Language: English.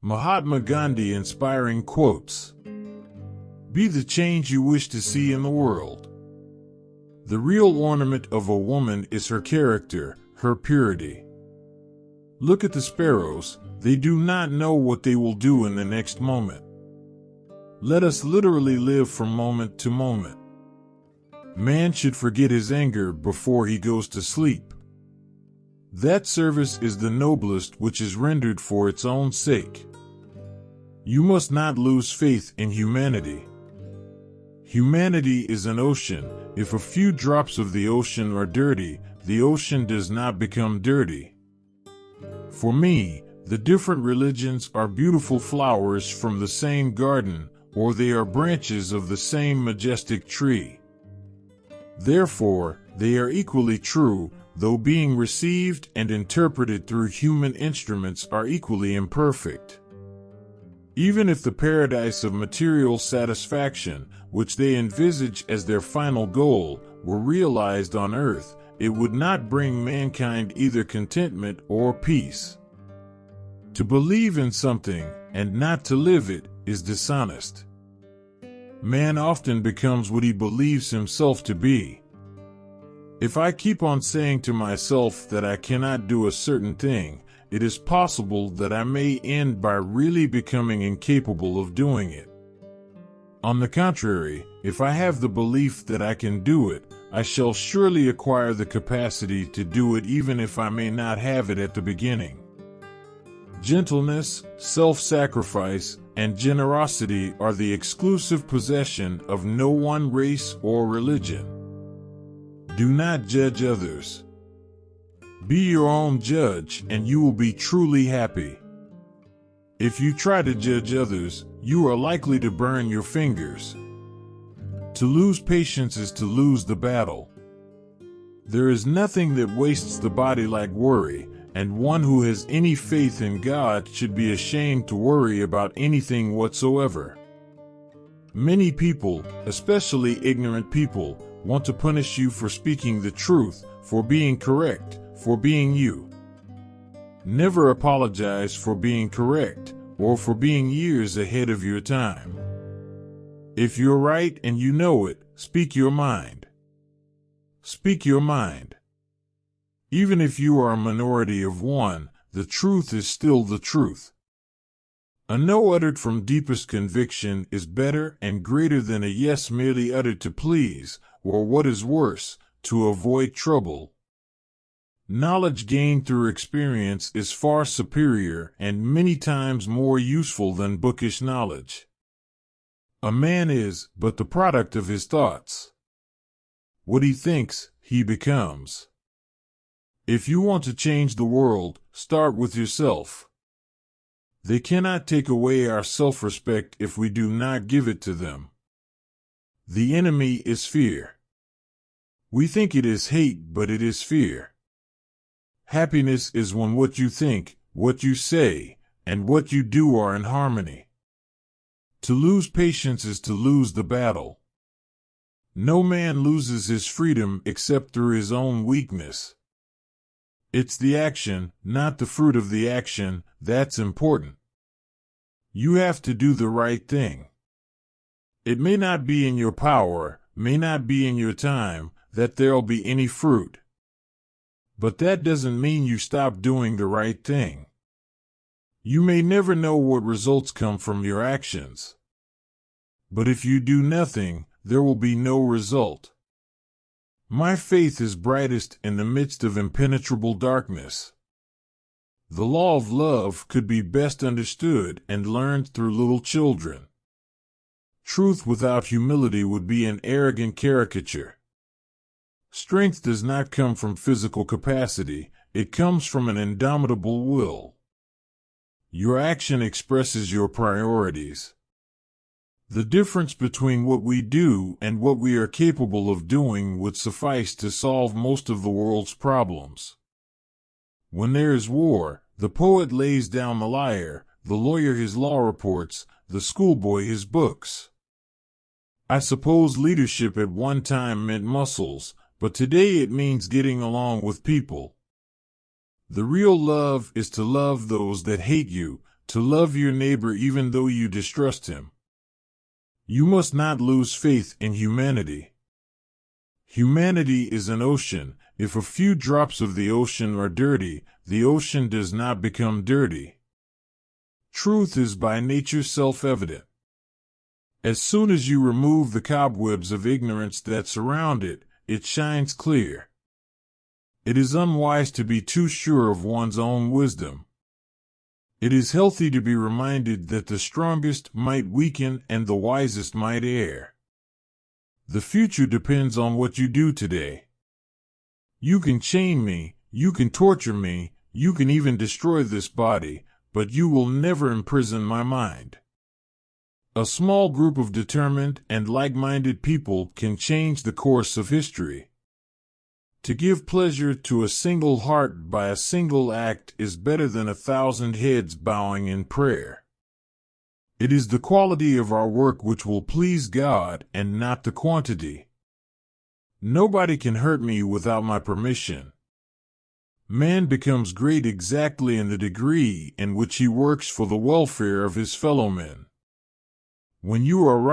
Mahatma Gandhi inspiring quotes. Be the change you wish to see in the world. The real ornament of a woman is her character, her purity. Look at the sparrows, they do not know what they will do in the next moment. Let us literally live from moment to moment. Man should forget his anger before he goes to sleep. That service is the noblest which is rendered for its own sake. You must not lose faith in humanity. Humanity is an ocean. If a few drops of the ocean are dirty, the ocean does not become dirty. For me, the different religions are beautiful flowers from the same garden, or they are branches of the same majestic tree. Therefore, they are equally true, though being received and interpreted through human instruments are equally imperfect. Even if the paradise of material satisfaction, which they envisage as their final goal, were realized on earth, it would not bring mankind either contentment or peace. To believe in something, and not to live it, is dishonest. Man often becomes what he believes himself to be. If I keep on saying to myself that I cannot do a certain thing, it is possible that I may end by really becoming incapable of doing it. On the contrary, if I have the belief that I can do it, I shall surely acquire the capacity to do it even if I may not have it at the beginning. Gentleness, self-sacrifice, and generosity are the exclusive possession of no one race or religion. Do not judge others. Be your own judge and you will be truly happy. If you try to judge others, you are likely to burn your fingers. To lose patience is to lose the battle. There is nothing that wastes the body like worry, and one who has any faith in God should be ashamed to worry about anything whatsoever. Many people, especially ignorant people, want to punish you for speaking the truth, for being correct, for being you. Never apologize for being correct, or for being years ahead of your time. If you're right and you know it, speak your mind. Speak your mind. Even if you are a minority of one, the truth is still the truth. A no uttered from deepest conviction is better and greater than a yes merely uttered to please, or what is worse, to avoid trouble. Knowledge gained through experience is far superior and many times more useful than bookish knowledge. A man is but the product of his thoughts. What he thinks, he becomes. If you want to change the world, start with yourself. They cannot take away our self-respect if we do not give it to them. The enemy is fear. We think it is hate, but it is fear. Happiness is when what you think, what you say, and what you do are in harmony. To lose patience is to lose the battle. No man loses his freedom except through his own weakness. It's the action, not the fruit of the action, that's important. You have to do the right thing. It may not be in your power, may not be in your time, that there'll be any fruit. But that doesn't mean you stop doing the right thing. You may never know what results come from your actions. But if you do nothing, there will be no result. My faith is brightest in the midst of impenetrable darkness. The law of love could be best understood and learned through little children. Truth without humility would be an arrogant caricature. Strength does not come from physical capacity, it comes from an indomitable will. Your action expresses your priorities. The difference between what we do and what we are capable of doing would suffice to solve most of the world's problems. When there is war, the poet lays down the lyre, the lawyer his law reports, the schoolboy his books. I suppose leadership at one time meant muscles, but today it means getting along with people. The real love is to love those that hate you, to love your neighbor even though you distrust him. You must not lose faith in humanity. Humanity is an ocean. If a few drops of the ocean are dirty, the ocean does not become dirty. Truth is by nature self-evident. As soon as you remove the cobwebs of ignorance that surround it, it shines clear. It is unwise to be too sure of one's own wisdom. It is healthy to be reminded that the strongest might weaken and the wisest might err. The future depends on what you do today. You can chain me, you can torture me, you can even destroy this body, but you will never imprison my mind. A small group of determined and like-minded people can change the course of history. To give pleasure to a single heart by a single act is better than 1,000 heads bowing in prayer. It is the quality of our work which will please God and not the quantity. Nobody can hurt me without my permission. Man becomes great exactly in the degree in which he works for the welfare of his fellow men. When you are